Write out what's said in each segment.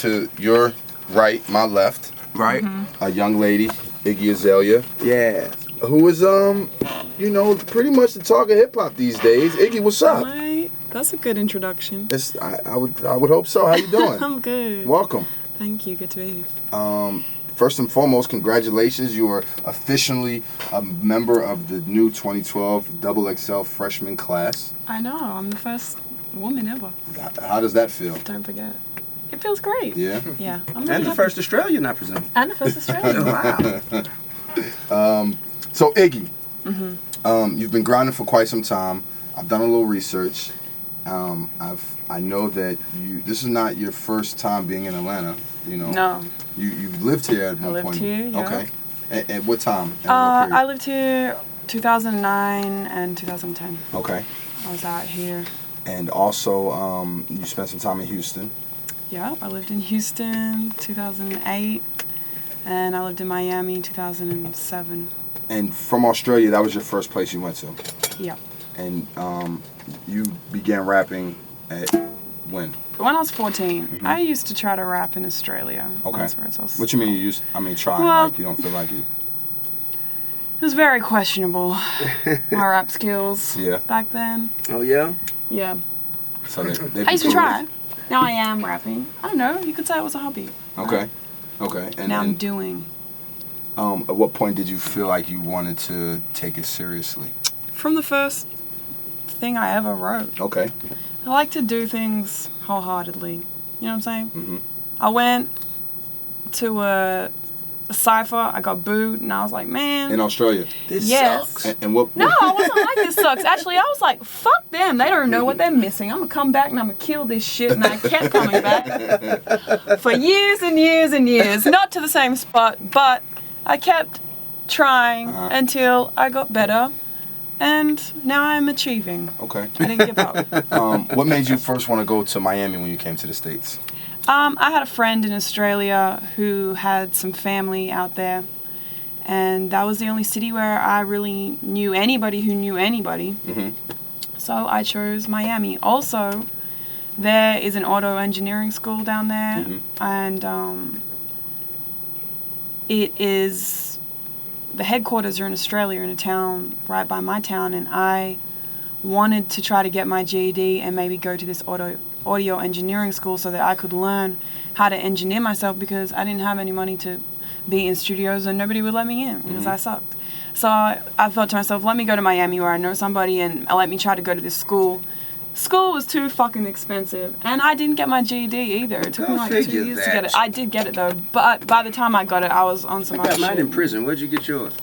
to your right, my left, Right? a young lady, Iggy Azalea, Yeah. who is pretty much the talk of hip hop these days. Iggy, what's up? Right. That's a good introduction. I would hope so. How you doing? I'm good. Welcome. Thank you. Good to be here. First and foremost, congratulations. You are officially a member of the new 2012 Double XL freshman class. I know. I'm the first woman ever. How does that feel? Don't forget. It feels great. Yeah? Yeah. I'm really And the happy. first Australian, I presume. And the first Australian. Wow. So, Iggy, you've been grinding for quite some time. I've done a little research. I know that this is not your first time being in Atlanta. You know. No. You've lived here at one point. I lived here, yeah. Okay. At what time? And what I period? lived here 2009 and 2010. Okay. I was out here. And also, you spent some time in Houston. Yeah. I lived in Houston 2008. And I lived in Miami 2007. And from Australia, that was your first place you went to. Yeah. And you began rapping at when? When I was 14, I used to try to rap in Australia. Okay. That's where it's What you mean you used? I mean, trying Well- like you don't feel like it. It was very questionable, my rap skills Yeah. back then. Oh, yeah? Yeah. So they I used to try. Now I am rapping. I don't know. You could say it was a hobby. Okay. Okay. And Now I'm then, doing. at what point did you feel like you wanted to take it seriously? From the first thing I ever wrote. Okay. I like to do things wholeheartedly. You know what I'm saying? Mhm. I went to a cypher. I got booed, and I was like, man. In Australia. This Yes. sucks. And what? No, I wasn't like this sucks. Actually, I was like, fuck them. They don't know what they're missing. I'm going to come back and I'm going to kill this shit. And I kept coming back for years and years and years. Not to the same spot, but I kept trying until I got better. And now I'm achieving. Okay. I didn't give up. What made you first want to go to Miami when you came to the States? I had a friend in Australia who had some family out there. And that was the only city where I really knew anybody who knew anybody. Mm-hmm. So I chose Miami. Also, there is an auto engineering school down there, and it is, the headquarters are in Australia, in a town right by my town, and I wanted to try to get my GED and maybe go to this audio engineering school so that I could learn how to engineer myself, because I didn't have any money to be in studios and nobody would let me in because I sucked. So I thought to myself, let me go to Miami where I know somebody and let me try to go to this school. School was too fucking expensive, and I didn't get my GED either. It took me like 2 years to get it. I did get it though, but by the time I got it, I was on some I other got mine shit. in prison. Where'd you get yours?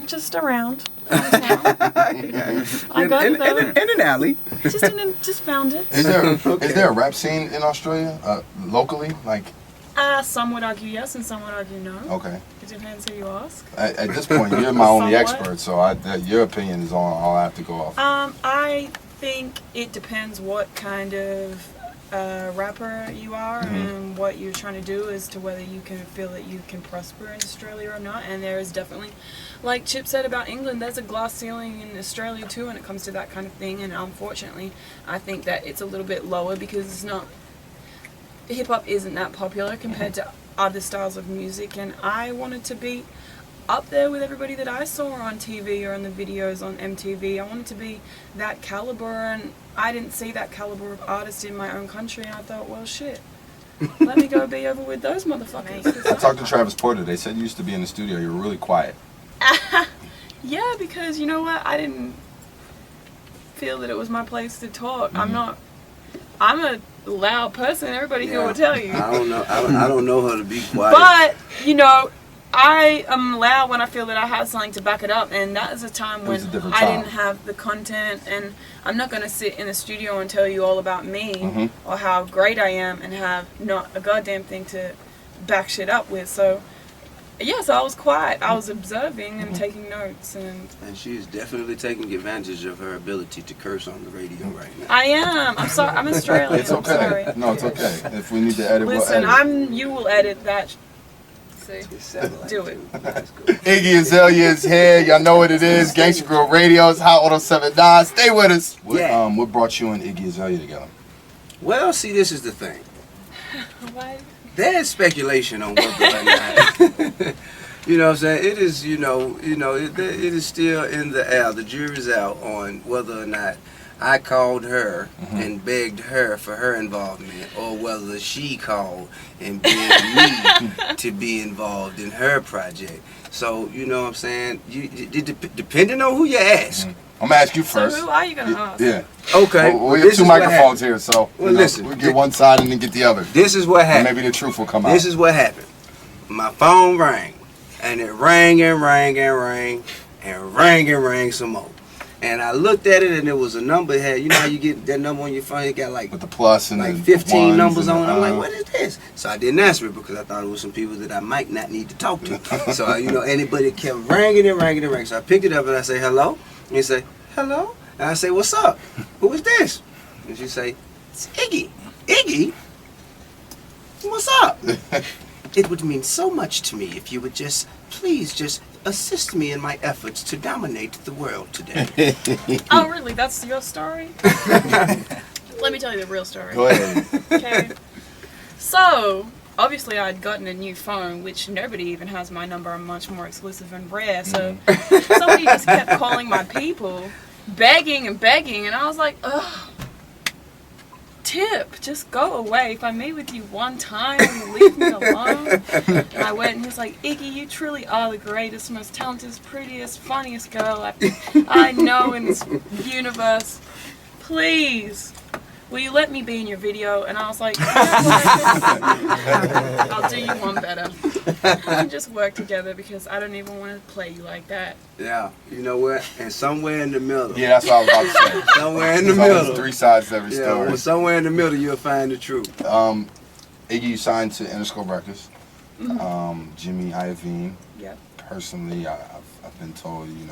Just around. I got it though. In an alley. Just found it. Is there a rap scene in Australia locally? Like, Some would argue yes, and some would argue no. okay. It depends who you ask. At this point, you're my only Somewhat. expert, so your opinion is all I have to go off. I think it depends what kind of rapper you are and what you're trying to do as to whether you can feel that you can prosper in Australia or not. And there is definitely, like Chip said about England, there's a glass ceiling in Australia too when it comes to that kind of thing. And unfortunately, I think that it's a little bit lower because it's not, hip hop isn't that popular compared to other styles of music. And I wanted to be up there with everybody that I saw on TV or in the videos on MTV. I wanted to be that caliber, and I didn't see that caliber of artist in my own country, and I thought, well, shit, let me go be over with those motherfuckers. I talked to Travis Porter. They said you used to be in the studio. You were really quiet. Yeah, because you know what? I didn't feel that it was my place to talk. I'm a loud person. Everybody here will tell you. I don't know. I don't know how to be quiet. But, you know, I am loud when I feel that I have something to back it up, and that is a time when I didn't have the content, and I'm not going to sit in the studio and tell you all about me or how great I am and have not a goddamn thing to back shit up with. So, yes, I was quiet. I was observing and taking notes. And she is definitely taking advantage of her ability to curse on the radio right now. I am. I'm sorry. I'm Australian. It's okay. I'm sorry. No, it's okay. If we need to edit, Listen, we'll edit. you will edit that. See? Do it. Iggy Azalea is here. Y'all know what it is. Gangsta Grill Radio. It's Hot 1079. Stay with us. What brought you and Iggy Azalea together? Well, see, this is the thing. Why? There's speculation on whether or not. You know what I'm saying? It is, it is still in the air. The jury's out on whether or not I called her and begged her for her involvement, or whether she called and begged me to be involved in her project. So, you know what I'm saying? Depending on who you ask. I'm gonna ask you first. So who are you gonna ask? Yeah. Okay. Well, we have two microphones here, so listen. we'll get one side and then get the other. This is what happened. And maybe the truth will come out. This is what happened. My phone rang, and it rang and rang and rang and rang and rang some more. And I looked at it, and there was a number. It had, you know how you get that number on your phone? It got like with the plus and like the 15 ones numbers and on it. I'm like, what is this? So I didn't answer it because I thought it was some people that I might not need to talk to. So anybody kept ringing and ringing and ringing. So I picked it up and I say hello. And he say hello. And I say, what's up? Who is this? And she say, it's Iggy. Iggy? What's up? It would mean so much to me if you would please assist me in my efforts to dominate the world today. Oh, really? That's your story? Let me tell you the real story. Go ahead. Okay. So, obviously I'd gotten a new phone, which nobody even has my number. I'm much more exclusive and rare. So, somebody just kept calling my people, begging and begging, and I was like, ugh. Tip, just go away. If I meet with you one time, leave me alone. And I went and he was like, Iggy, you truly are the greatest, most talented, prettiest, funniest girl I know in this universe. Please, will you let me be in your video? And I was like, I'll do you one better. We can just work together because I don't even want to play you like that. Yeah, you know what? And somewhere in the middle. Yeah, that's what I was about to say. Somewhere in the There's always middle. three sides to every story. Well, somewhere in the middle you'll find the truth. Iggy, you signed to Interscope Records. Jimmy Iovine. Yep. Personally, I've been told, you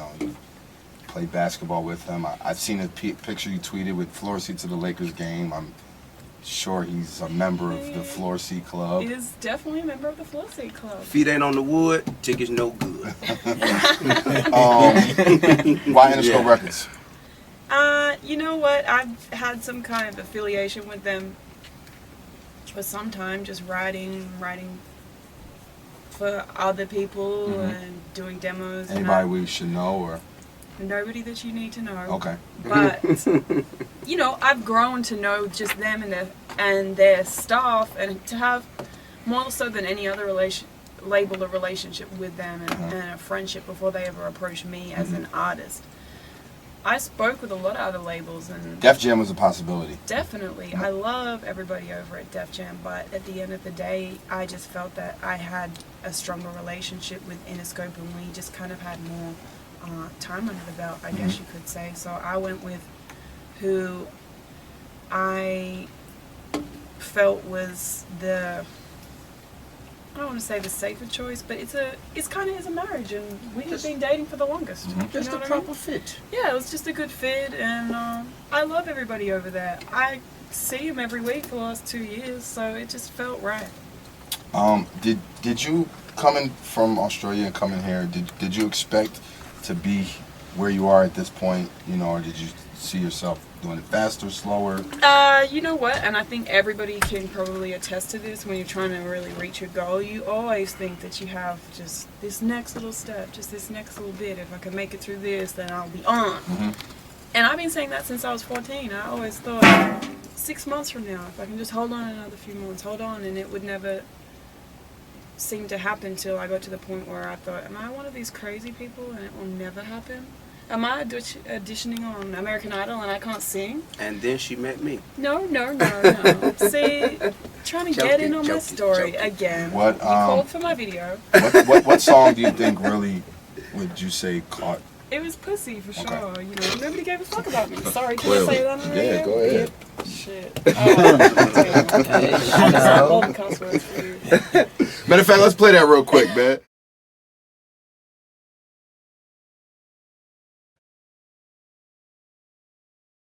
played basketball with him. I've seen a picture you tweeted with floor seats at the Lakers game. I'm sure he's a member of the Floor Seat Club. He is definitely a member of the Floor Seat Club. Feet ain't on the wood, tickets no good. Why Interscope Records? You know what? I've had some kind of affiliation with them for some time, just writing for other people and doing demos. Anybody we should know or? Nobody that you need to know. Okay. But I've grown to know just them and their staff, and to have more so than any other label a relationship with them and a friendship before they ever approached me as an artist. I spoke with a lot of other labels and Def Jam was a possibility. Definitely. I love everybody over at Def Jam, but at the end of the day, I just felt that I had a stronger relationship with Interscope, and we just kind of had more time under the belt, I guess you could say. So I went with who I felt was I don't want to say the safer choice, but it's kind of a marriage, and we have been dating for the longest. Just a proper fit. Yeah, it was just a good fit, and I love everybody over there. I see them every week for the last 2 years, so it just felt right. Did you, coming from Australia and coming here, did you expect to be where you are at this point, or did you see yourself doing it faster, slower? You know what, and I think everybody can probably attest to this. When you're trying to really reach your goal, you always think that you have just this next little step, just this next little bit. If I can make it through this, then I'll be on. And I've been saying that since I was 14. I always thought 6 months from now, if I can just hold on another few months, hold on, and it would never seem to happen till I got to the point where I thought, am I one of these crazy people and it will never happen? Am I auditioning on American Idol and I can't sing? And then she met me. No. See, trying to get in on my story again. What, you called for my video. What song do you think really, would you say, caught? It was Pussy, for sure. Okay. Nobody gave a fuck about me. Sorry, can I say that on the radio? Yeah, go ahead. Yep. Shit. Oh, damn. All the cuss words for you. Matter of fact, let's play that real quick, man.